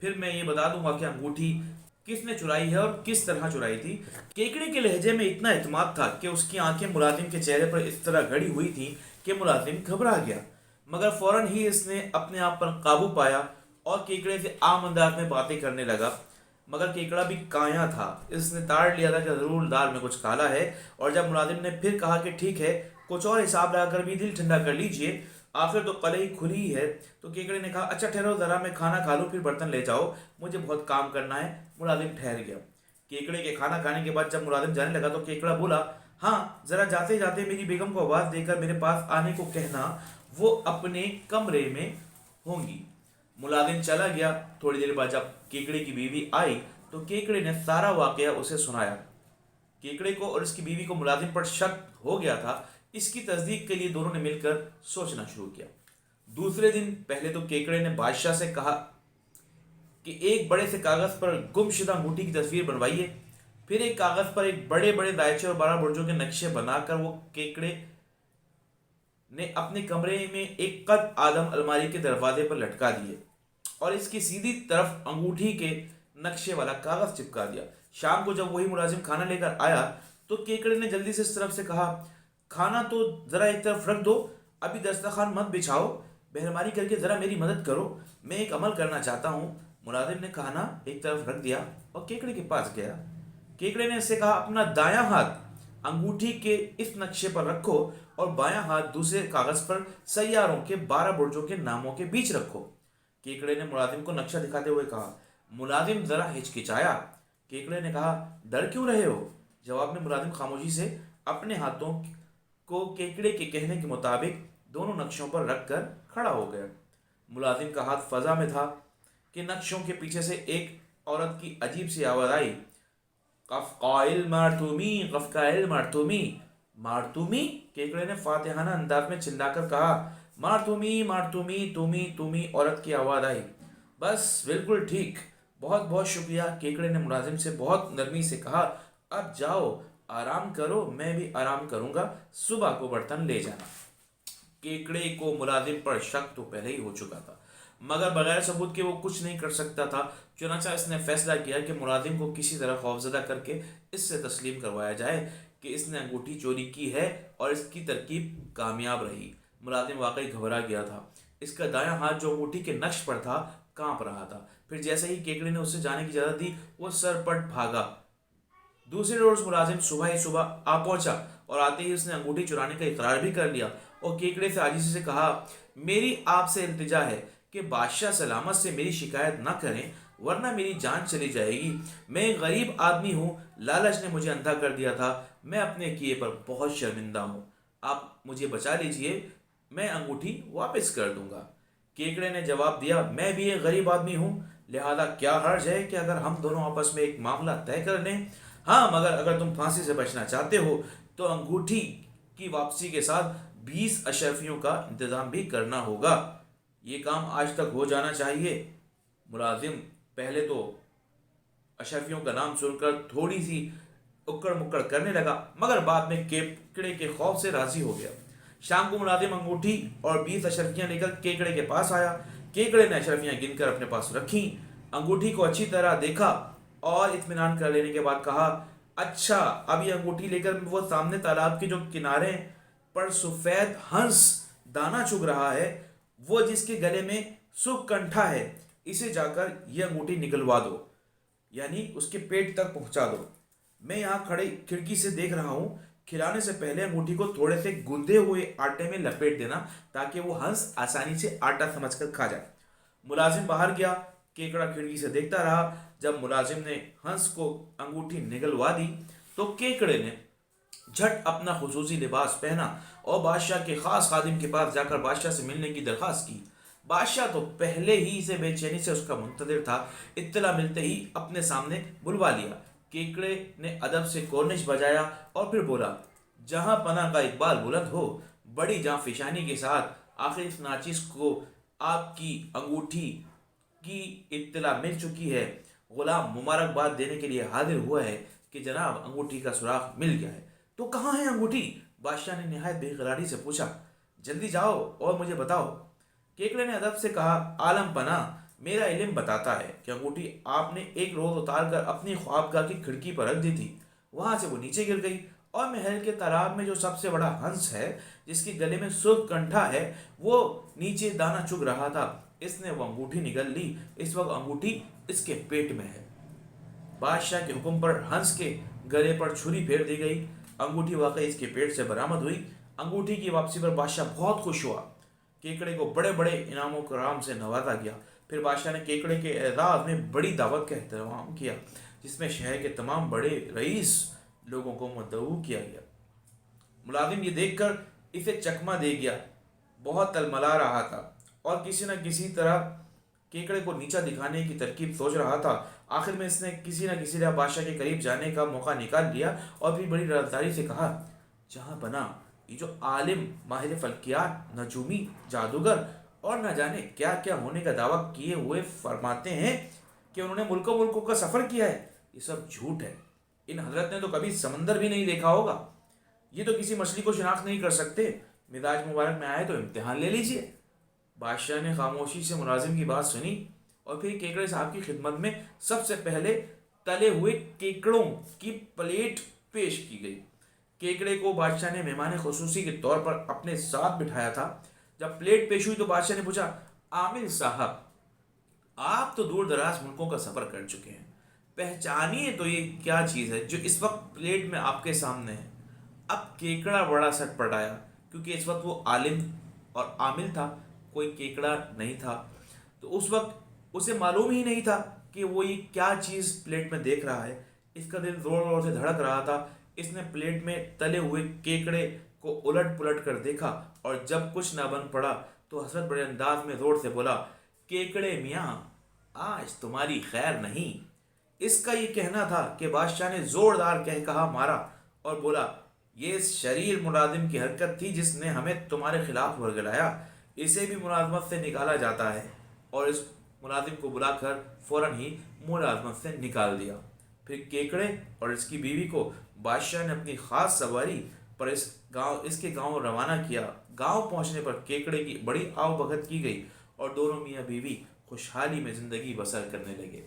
پھر میں یہ بتا دوں گا کہ انگوٹھی کس نے چرائی ہے اور کس طرح چرائی تھی۔ کیکڑے کے لہجے میں اتنا اعتماد تھا کہ اس کی آنکھیں ملازم کے چہرے پر اس طرح گڑی ہوئی تھیں کہ ملازم گھبرا گیا، مگر فوراً ہی اس نے اپنے آپ پر قابو پایا اور کیکڑے سے عام انداز میں باتیں کرنے لگا۔ مگر کیکڑا بھی کایا تھا، اس نے تاڑ لیا تھا کہ ضرور دال میں کچھ کالا ہے، اور جب ملازم نے پھر کہا کہ ٹھیک ہے، کچھ اور حساب لگا کر بھی دل ٹھنڈا کر لیجئے، آخر تو قلعی کھلی ہے، تو کیکڑے نے کہا اچھا ٹھہرو ذرا میں کھانا کھا لوں پھر برتن لے جاؤ، مجھے بہت کام کرنا ہے۔ ملازم ٹھہر گیا۔ کیکڑے کے کھانا کھانے کے بعد جب ملازم جانے لگا تو کیکڑا بولا ہاں ذرا جاتے جاتے میری بیگم کو آواز دے کر میرے پاس آنے کو کہنا، وہ اپنے کمرے میں ہوں گی۔ ملازم چلا گیا۔ تھوڑی دیر بعد جب کیکڑے کی بیوی آئی تو کیکڑے نے سارا واقعہ اسے سنایا۔ کیکڑے کو اور اس کی بیوی کو ملازم پر شک ہو گیا تھا، اس کی تصدیق کے لیے دونوں نے مل کر سوچنا شروع کیا۔ دوسرے دن پہلے تو کیکڑے نے بادشاہ سے کہا کہ ایک بڑے سے کاغذ پر گم شدہ انگوٹھی کی تصویر بنوائیے۔ پھر ایک کاغذ پر ایک بڑے بڑے دائچے اور 12 برجوں کے نقشے بنا کر وہ کیکڑے نے اپنے کمرے میں ایک قد آدم الماری کے دروازے پر لٹکا دیے اور اس کی سیدھی طرف انگوٹھی کے نقشے والا کاغذ چپکا دیا۔ شام کو جب وہی ملازم کھانا لے کر آیا تو کیکڑے نے جلدی سے اس طرف سے کہا کھانا تو ذرا ایک طرف رکھ دو، ابھی دسترخوان مت بچھاؤ، مہربانی کر کے ذرا میری مدد کرو، میں ایک عمل کرنا چاہتا ہوں۔ ملازم نے کھانا ایک طرف رکھ دیا اور کیکڑے کے پاس گیا۔ کیکڑے نے اس سے کہا اپنا دایاں ہاتھ انگوٹھی کے اس نقشے پر رکھو اور بایاں ہاتھ دوسرے کاغذ پر سیاروں کے 12 برجوں کے ناموں کے بیچ رکھو۔ کیکڑے نے ملازم کو نقشہ دکھاتے ہوئے کہا۔ ملازم ذرا ہچکچایا۔ کیکڑے نے کہا ڈر کیوں رہے ہو؟ جواب میں ملازم خاموشی سے اپنے ہاتھوں کو کیکڑے کے کہنے کے مطابق دونوں نقشوں پر رکھ کر کھڑا ہو گیا۔ ملازم کا ہاتھ فضا میں تھا کہ نقشوں کے پیچھے سے ایک عورت کی عجیب سی آواز آئی، قفقائل مارتومی قفقائل مارتومی مارتومی۔ کیکڑے نے فاتحانہ انداز میں چلا کر کہا مارتومی مارتومی تومی تومی۔ عورت کی آواز آئی، بس بالکل ٹھیک، بہت بہت شکریہ۔ کیکڑے نے ملازم سے بہت نرمی سے کہا اب جاؤ آرام کرو، میں بھی آرام کروں گا، صبح کو برتن لے جانا۔ کیکڑے کو ملازم پر شک تو پہلے ہی ہو چکا تھا، مگر بغیر ثبوت کے وہ کچھ نہیں کر سکتا تھا، چنانچہ اس نے فیصلہ کیا کہ ملازم کو کسی طرح خوفزدہ کر کے اس سے تسلیم کروایا جائے کہ اس نے انگوٹھی چوری کی ہے، اور اس کی ترکیب کامیاب رہی۔ ملازم واقعی گھبرا گیا تھا، اس کا دایاں ہاتھ جو انگوٹھی کے نقش پر تھا کانپ رہا تھا۔ پھر جیسے ہی کیکڑے نے اسے جانے کی اجازت دی وہ سر پٹ بھاگا۔ دوسرے روز ملازم صبح ہی صبح آ پہنچا اور آتے ہی اس نے انگوٹھی چرانے کا اقرار بھی کر لیا اور کیکڑے سے عاجزی سے کہا میری آپ سے التجا ہے کہ بادشاہ سلامت سے میری شکایت نہ کریں ورنہ میری جان چلی جائے گی۔ میں ایک غریب آدمی ہوں، لالچ نے مجھے اندھا کر دیا تھا، میں اپنے کیے پر بہت شرمندہ ہوں، آپ مجھے بچا لیجئے، میں انگوٹھی واپس کر دوں گا۔ کیکڑے نے جواب دیا میں بھی ایک غریب آدمی ہوں، لہذا کیا حرج ہے کہ اگر ہم دونوں آپس میں ایک معاملہ طے کر لیں؟ ہاں مگر اگر تم پھانسی سے بچنا چاہتے ہو تو انگوٹھی کی واپسی کے ساتھ 20 اشرفیوں کا انتظام بھی کرنا ہوگا، یہ کام آج تک ہو جانا چاہیے۔ ملازم پہلے تو اشرفیوں کا نام سن کر تھوڑی سی اکڑ مکڑ کرنے لگا، مگر بعد میں کیکڑے کے خوف سے راضی ہو گیا۔ شام کو ملازم انگوٹھی اور 20 اشرفیاں لے کر کیکڑے کے پاس آیا۔ کیکڑے نے اشرفیاں گن کر اپنے پاس رکھیں، انگوٹھی کو اچھی طرح دیکھا اور اطمینان کر لینے کے بعد کہا اچھا اب یہ انگوٹھی لے کر وہ سامنے تالاب کے جو کنارے پر سفید ہنس دانا چگ رہا ہے، وہ جس کے گلے میں سکھ کنٹھا ہے، اسے جا کر یہ انگوٹھی نکلوا دو، یعنی اس کے پیٹ تک پہنچا دو۔ میں یہاں کھڑے کھڑکی سے دیکھ رہا ہوں، کھلانے سے پہلے انگوٹھی کو تھوڑے سے گندے ہوئے آٹے میں لپیٹ دینا تاکہ وہ ہنس آسانی سے آٹا سمجھ کر کھا جائے۔ ملازم باہر گیا، کیکڑا کھڑکی سے دیکھتا رہا۔ جب ملازم نے ہنس کو انگوٹھی نگلوا دی تو کیکڑے نے جھٹ اپنا خصوصی لباس پہنا اور بادشاہ کے خاص خادم کے پاس جا کر بادشاہ سے ملنے کی درخواست کی۔ بادشاہ تو پہلے ہی سے بے چینی سے اس کا منتظر تھا، اطلاع ملتے ہی اپنے سامنے بلوا لیا۔ کیکڑے نے ادب سے کورنش بجایا اور پھر بولا جہاں پناہ کا اقبال بلند ہو، بڑی جاں فشانی کے ساتھ آخر اس ناچیز کو آپ کی انگوٹھی کی اطلاع مل چکی ہے، غلام مبارکباد دینے کے لیے حاضر ہوا ہے کہ جناب انگوٹھی کا سراغ مل گیا ہے۔ تو کہاں ہے انگوٹھی؟ بادشاہ نے نہایت بے قراری سے پوچھا۔ جلدی جاؤ اور مجھے بتاؤ۔ کیکڑے نے ادب سے کہا عالم پناہ، میرا علم بتاتا ہے کہ انگوٹھی آپ نے ایک روز اتار کر اپنی خوابگاہ کی کھڑکی پر رکھ دی تھی، وہاں سے وہ نیچے گر گئی، اور محل کے تالاب میں جو سب سے بڑا ہنس ہے، جس کے گلے میں سرخ کنٹھا ہے، وہ نیچے دانا چگ رہا تھا، اس نے وہ انگوٹھی نگل لی۔ اس وقت انگوٹھی اس کے پیٹ میں ہے۔ بادشاہ کے حکم پر ہنس کے گلے پر چھری پھیر دی گئی، انگوٹھی واقعی اس کے پیٹ سے برآمد ہوئی۔ انگوٹھی کی واپسی پر بادشاہ بہت خوش ہوا، کیکڑے کو بڑے بڑے انعام و کرام سے نوازا گیا۔ پھر بادشاہ نے کیکڑے کے اعزاز میں بڑی دعوت کا اہتمام کیا، جس میں شہر کے تمام بڑے رئیس لوگوں کو مدعو کیا گیا۔ ملازم یہ دیکھ کر اسے چکمہ دے گیا، بہت تلملا رہا تھا اور کسی نہ کسی طرح کیکڑے کو نیچا دکھانے کی ترکیب سوچ رہا تھا۔ آخر میں اس نے کسی نہ کسی طرح بادشاہ کے قریب جانے کا موقع نکال لیا اور پھر بڑی رازداری سے کہا، جہاں بنا یہ جو عالم، ماہر فلکیات، نجومی، جادوگر اور نہ جانے کیا کیا ہونے کا دعویٰ کیے ہوئے فرماتے ہیں کہ انہوں نے ملکوں ملکوں کا سفر کیا ہے، یہ سب جھوٹ ہے۔ ان حضرت نے تو کبھی سمندر بھی نہیں دیکھا ہوگا، یہ تو کسی مچھلی کو شناخت نہیں کر سکتے، مزاج مبارک میں آئے تو امتحان لے لیجئے۔ بادشاہ نے خاموشی سے ملازم کی بات سنی اور پھر کیکڑے صاحب کی خدمت میں سب سے پہلے تلے ہوئے کیکڑوں کی پلیٹ پیش کی گئی۔ کیکڑے کو بادشاہ نے مہمان خصوصی کے طور پر اپنے ساتھ بٹھایا تھا۔ جب پلیٹ پیش ہوئی تو بادشاہ نے پوچھا، عامل صاحب، آپ تو دور دراز ملکوں کا سفر کر چکے ہیں، پہچانیے تو یہ کیا چیز ہے جو اس وقت پلیٹ میں آپ کے سامنے ہے۔ اب کیکڑا بڑا سٹ پڑایا، کیونکہ اس وقت وہ عالم اور عامل تھا، کوئی کیکڑا نہیں تھا، تو اس وقت اسے معلوم ہی نہیں تھا کہ وہ یہ کیا چیز پلیٹ میں دیکھ رہا ہے۔ اس کا دل زور زور سے دھڑک رہا تھا۔ اس نے پلیٹ میں تلے ہوئے کیکڑے کو الٹ پلٹ کر دیکھا اور جب کچھ نہ بن پڑا تو حسرت بڑے انداز میں زور سے بولا، کیکڑے میاں، آج تمہاری خیر نہیں۔ اس کا یہ کہنا تھا کہ بادشاہ نے زوردار کہا مارا اور بولا، یہ اس شریر ملازم کی حرکت تھی جس نے ہمیں تمہارے خلاف ورگلایا، اسے بھی ملازمت سے نکالا جاتا ہے۔ اور اس ملازم کو بلا کر فوراً ہی ملازمت سے نکال دیا۔ پھر کیکڑے اور اس کی بیوی کو بادشاہ نے اپنی خاص سواری پر اس کے گاؤں روانہ کیا۔ گاؤں پہنچنے پر کیکڑے کی بڑی آؤ بھگت کی گئی اور دونوں میاں بیوی خوشحالی میں زندگی بسر کرنے لگے۔